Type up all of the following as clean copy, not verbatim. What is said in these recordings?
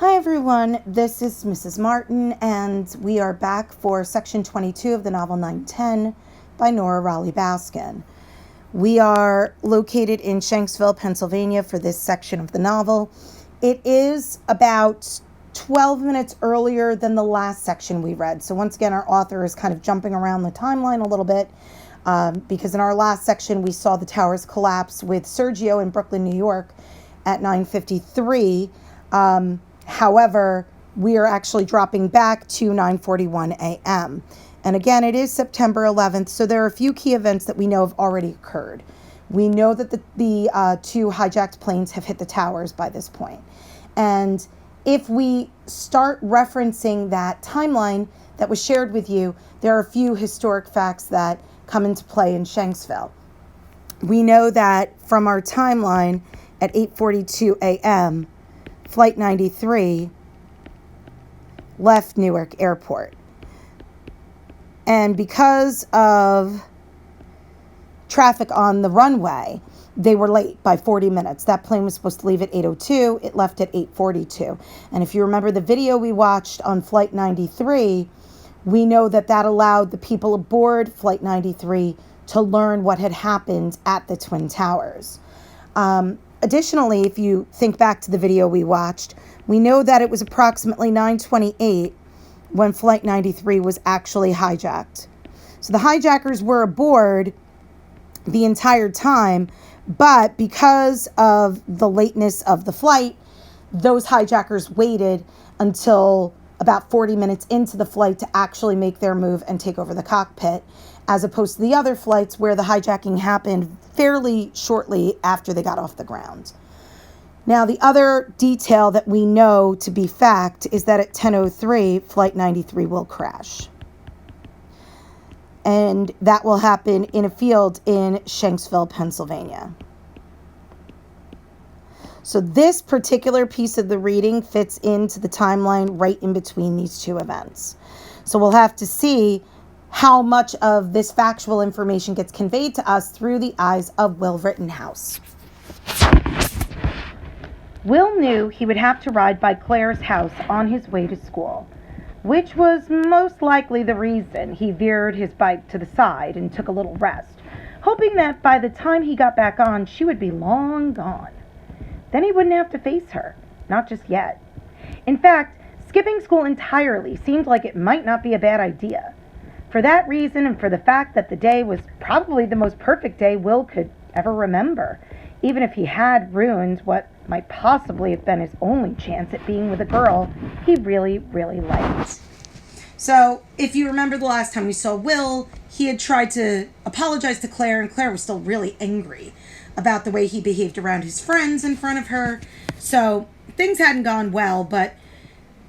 Hi everyone, this is Mrs. Martin, and we are back for section 22 of the novel 910 by Nora Raleigh Baskin. We are located in Shanksville, Pennsylvania for this section of the novel. It is about 12 minutes earlier than the last section we read. So once again, our author is kind of jumping around the timeline a little bit because in our last section we saw the towers collapse with Sergio in Brooklyn, New York at 9:53. However, we are actually dropping back to 9:41 a.m. And again, it is September 11th, so there are a few key events that we know have already occurred. We know that the two hijacked planes have hit the towers by this point. And if we start referencing that timeline that was shared with you, there are a few historic facts that come into play in Shanksville. We know that from our timeline at 8:42 a.m., Flight 93 left Newark Airport. And because of traffic on the runway, they were late by 40 minutes. That plane was supposed to leave at 8:02. It left at 8:42. And if you remember the video we watched on Flight 93, we know that that allowed the people aboard Flight 93 to learn what had happened at the Twin Towers. Additionally, if you think back to the video we watched, we know that it was approximately 9:28 when Flight 93 was actually hijacked. So the hijackers were aboard the entire time, but because of the lateness of the flight, those hijackers waited until about 40 minutes into the flight to actually make their move and take over the cockpit, as opposed to the other flights where the hijacking happened fairly shortly after they got off the ground. Now, the other detail that we know to be fact is that at 10:03, Flight 93 will crash. And that will happen in a field in Shanksville, Pennsylvania. So this particular piece of the reading fits into the timeline right in between these two events. So we'll have to see how much of this factual information gets conveyed to us through the eyes of Will Rittenhouse. Will knew he would have to ride by Claire's house on his way to school, which was most likely the reason he veered his bike to the side and took a little rest, hoping that by the time he got back on, she would be long gone. Then he wouldn't have to face her, not just yet. In fact, skipping school entirely seemed like it might not be a bad idea. For that reason, and for the fact that the day was probably the most perfect day Will could ever remember, even if he had ruined what might possibly have been his only chance at being with a girl he really, really liked. So, if you remember the last time we saw Will, he had tried to apologize to Claire, and Claire was still really angry about the way he behaved around his friends in front of her. So, things hadn't gone well, but,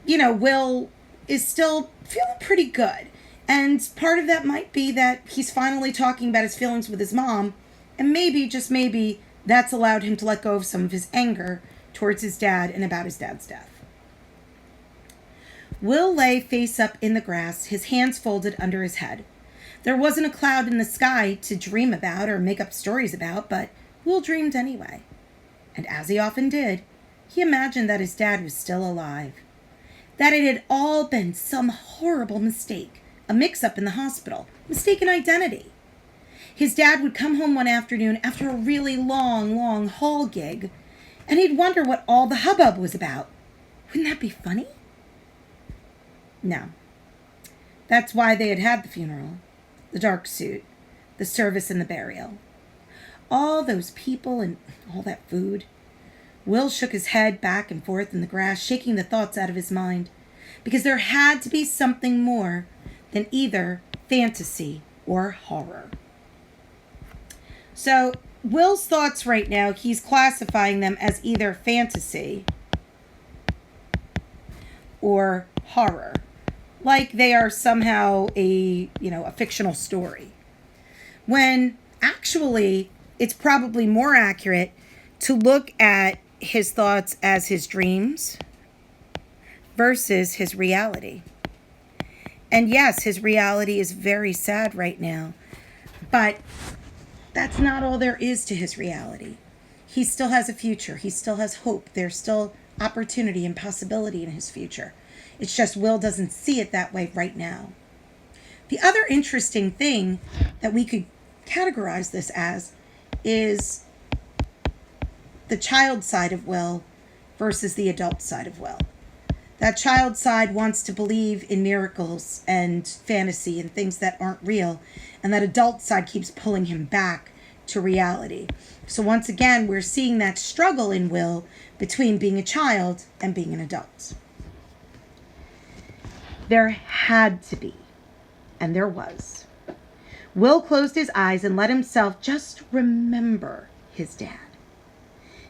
Will is still feeling pretty good. And part of that might be that he's finally talking about his feelings with his mom, and maybe, just maybe, that's allowed him to let go of some of his anger towards his dad and about his dad's death. Will lay face up in the grass, his hands folded under his head. There wasn't a cloud in the sky to dream about or make up stories about, but Will dreamed anyway. And as he often did, he imagined that his dad was still alive. That it had all been some horrible mistake, a mix-up in the hospital, mistaken identity. His dad would come home one afternoon after a really long haul gig, and he'd wonder what all the hubbub was about. Wouldn't that be funny? No. That's why they had had the funeral, the dark suit, the service and the burial. All those people and all that food. Will shook his head back and forth in the grass, shaking the thoughts out of his mind, because there had to be something more than either fantasy or horror. So, Will's thoughts right now, he's classifying them as either fantasy or horror. Like they are somehow a fictional story. When actually, it's probably more accurate to look at his thoughts as his dreams versus his reality. And yes, his reality is very sad right now, but that's not all there is to his reality. He still has a future. He still has hope. There's still opportunity and possibility in his future. It's just Will doesn't see it that way right now. The other interesting thing that we could categorize this as is the child side of Will versus the adult side of Will. That child side wants to believe in miracles and fantasy and things that aren't real, and that adult side keeps pulling him back to reality. So once again, we're seeing that struggle in Will between being a child and being an adult. There had to be, and there was. Will closed his eyes and let himself just remember his dad.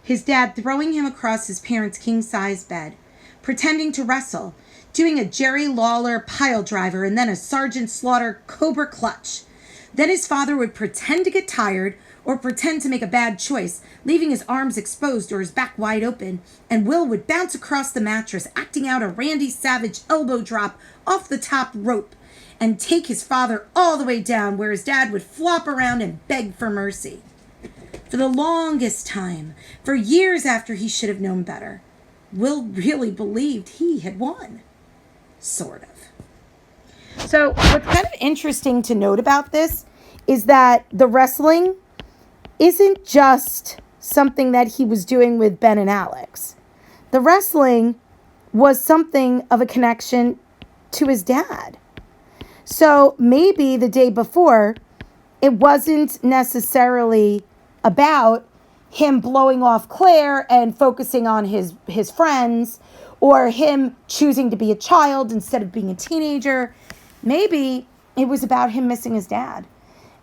His dad throwing him across his parents' king-size bed, pretending to wrestle, doing a Jerry Lawler pile driver and then a Sergeant Slaughter cobra clutch. Then his father would pretend to get tired or pretend to make a bad choice, leaving his arms exposed or his back wide open, and Will would bounce across the mattress, acting out a Randy Savage elbow drop off the top rope, and take his father all the way down where his dad would flop around and beg for mercy. For the longest time, for years after he should have known better, Will really believed he had won. Sort of. So what's kind of interesting to note about this is that the wrestling isn't just something that he was doing with Ben and Alex. The wrestling was something of a connection to his dad. So maybe the day before, it wasn't necessarily about him blowing off Claire and focusing on his friends, or him choosing to be a child instead of being a teenager. Maybe it was about him missing his dad.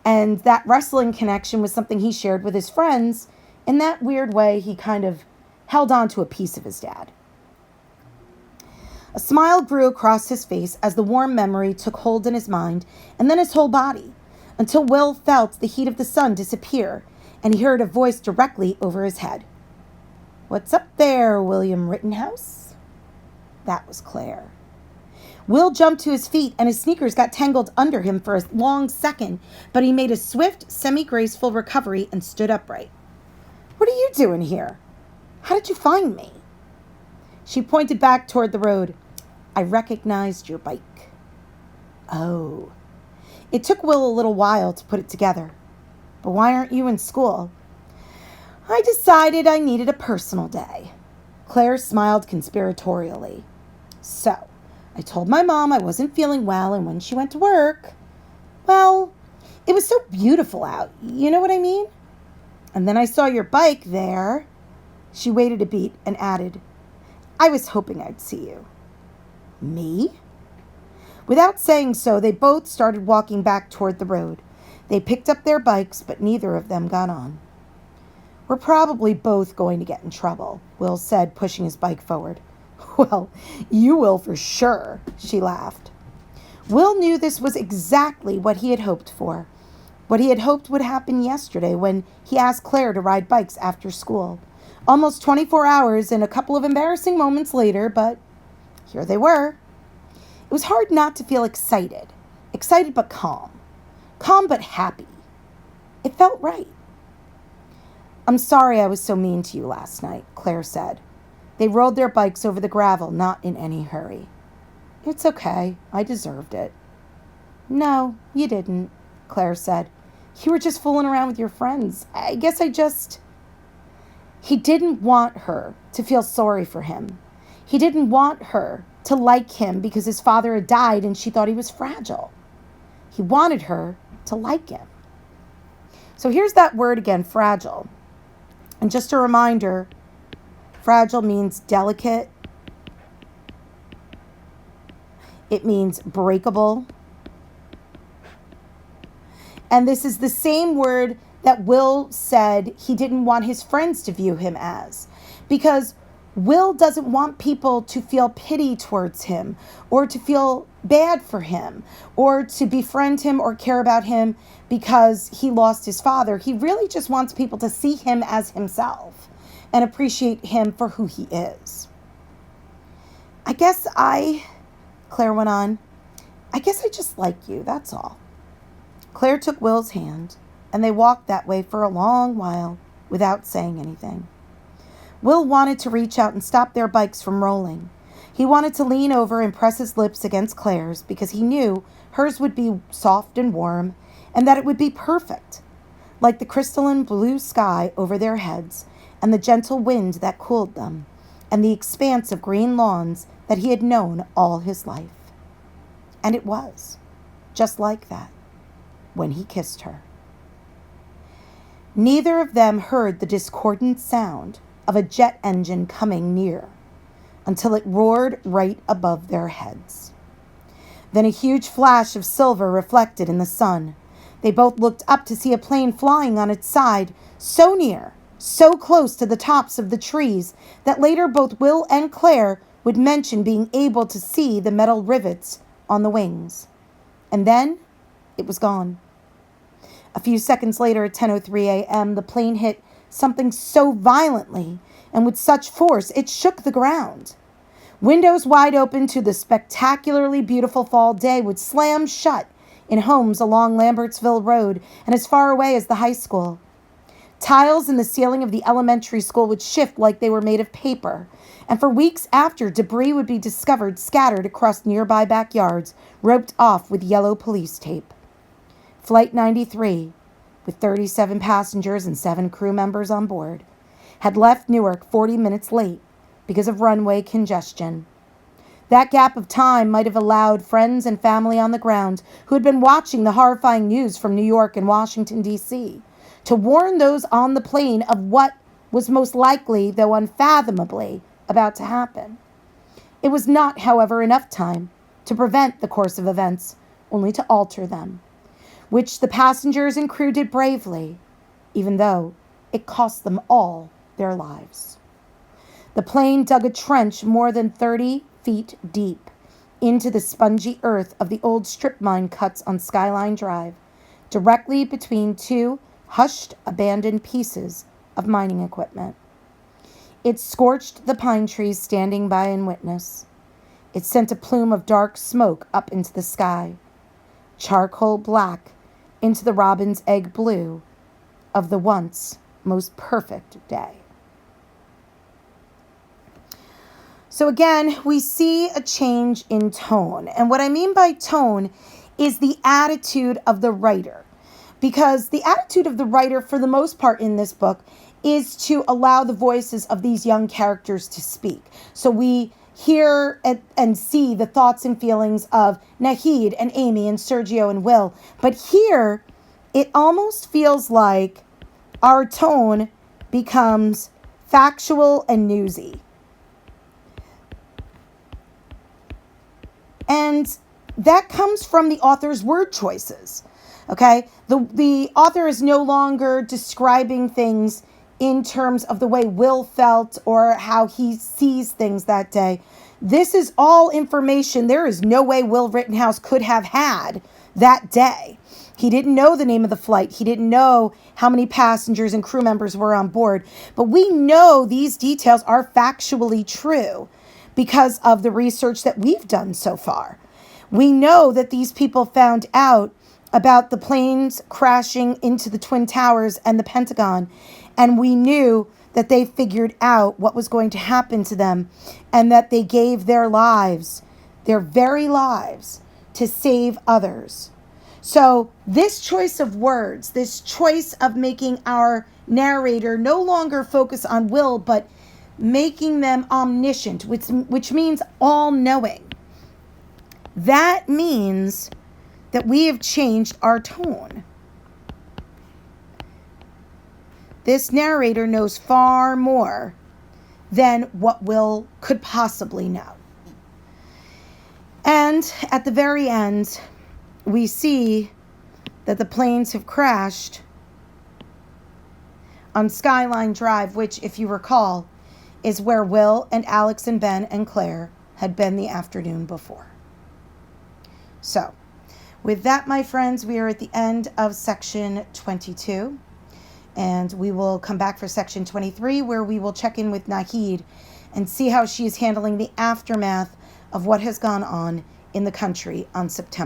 And that wrestling connection was something he shared with his friends. In that weird way, he kind of held on to a piece of his dad. A smile grew across his face as the warm memory took hold in his mind and then his whole body, until Will felt the heat of the sun disappear and he heard a voice directly over his head. "What's up there, William Rittenhouse?" That was Claire. Will jumped to his feet and his sneakers got tangled under him for a long second, but he made a swift, semi-graceful recovery and stood upright. "What are you doing here? How did you find me?" She pointed back toward the road. "I recognized your bike." Oh. It took Will a little while to put it together. "But why aren't you in school?" "I decided I needed a personal day." Claire smiled conspiratorially. "So, I told my mom I wasn't feeling well, and when she went to work, well, it was so beautiful out. You know what I mean? And then I saw your bike there." She waited a beat and added, "I was hoping I'd see you." "Me?" Without saying so, they both started walking back toward the road. They picked up their bikes, but neither of them got on. "We're probably both going to get in trouble," Will said, pushing his bike forward. "Well, you will for sure," she laughed. Will knew this was exactly what he had hoped for, what he had hoped would happen yesterday when he asked Claire to ride bikes after school. Almost 24 hours and a couple of embarrassing moments later, but here they were. It was hard not to feel excited but calm but happy. It felt right. "I'm sorry I was so mean to you last night," Claire said. They rode their bikes over the gravel, not in any hurry. "It's okay. I deserved it." "No, you didn't," Claire said. "You were just fooling around with your friends. I guess He didn't want her to feel sorry for him. He didn't want her to like him because his father had died and she thought he was fragile. He wanted her to like him. So here's that word again, fragile. And just a reminder, fragile means delicate. It means breakable. And this is the same word that Will said he didn't want his friends to view him as. Because Will doesn't want people to feel pity towards him or to feel bad for him or to befriend him or care about him because he lost his father. He really just wants people to see him as himself and appreciate him for who he is. Claire went on, I guess I just like you, that's all. Claire took Will's hand, and they walked that way for a long while without saying anything. Will wanted to reach out and stop their bikes from rolling. He wanted to lean over and press his lips against Claire's because he knew hers would be soft and warm and that it would be perfect, like the crystalline blue sky over their heads and the gentle wind that cooled them and the expanse of green lawns that he had known all his life. And it was just like that when he kissed her. Neither of them heard the discordant sound of a jet engine coming near until it roared right above their heads. Then a huge flash of silver reflected in the sun. They both looked up to see a plane flying on its side, so near, so close to the tops of the trees that later both Will and Claire would mention being able to see the metal rivets on the wings. And then it was gone. A few seconds later at 10:03 a.m., the plane hit something so violently and with such force it shook the ground. Windows wide open to the spectacularly beautiful fall day would slam shut in homes along Lambertsville Road and as far away as the high school. Tiles in the ceiling of the elementary school would shift like they were made of paper, and for weeks after, debris would be discovered scattered across nearby backyards, roped off with yellow police tape. Flight 93, with 37 passengers and 7 crew members on board, had left Newark 40 minutes late because of runway congestion. That gap of time might have allowed friends and family on the ground who had been watching the horrifying news from New York and Washington, D.C., to warn those on the plane of what was most likely, though unfathomably, about to happen. It was not, however, enough time to prevent the course of events, only to alter them, which the passengers and crew did bravely, even though it cost them all their lives. The plane dug a trench more than 30 feet deep into the spongy earth of the old strip mine cuts on Skyline Drive, directly between 2 hushed, abandoned pieces of mining equipment. It scorched the pine trees standing by in witness. It sent a plume of dark smoke up into the sky, charcoal black into the robin's egg blue of the once most perfect day. So again, we see a change in tone. And what I mean by tone is the attitude of the writer. Because the attitude of the writer, for the most part in this book, is to allow the voices of these young characters to speak. So we hear and see the thoughts and feelings of Nahid and Amy and Sergio and Will. But here, it almost feels like our tone becomes factual and newsy. And that comes from the author's word choices. Okay? The author is no longer describing things in terms of the way Will felt or how he sees things that day. This is all information there is no way Will Rittenhouse could have had that day. He didn't know the name of the flight. He didn't know how many passengers and crew members were on board. But we know these details are factually true because of the research that we've done so far. We know that these people found out about the planes crashing into the Twin Towers and the Pentagon, and we knew that they figured out what was going to happen to them and that they gave their lives, their very lives, to save others. So this choice of words, this choice of making our narrator no longer focus on Will, but making them omniscient, which means all-knowing. That means that we have changed our tone. This narrator knows far more than what Will could possibly know. And at the very end, we see that the planes have crashed on Skyline Drive, which, if you recall, is where Will and Alex and Ben and Claire had been the afternoon before. So, with that, my friends, we are at the end of section 22, and we will come back for section 23, where we will check in with Nahid and see how she is handling the aftermath of what has gone on in the country on September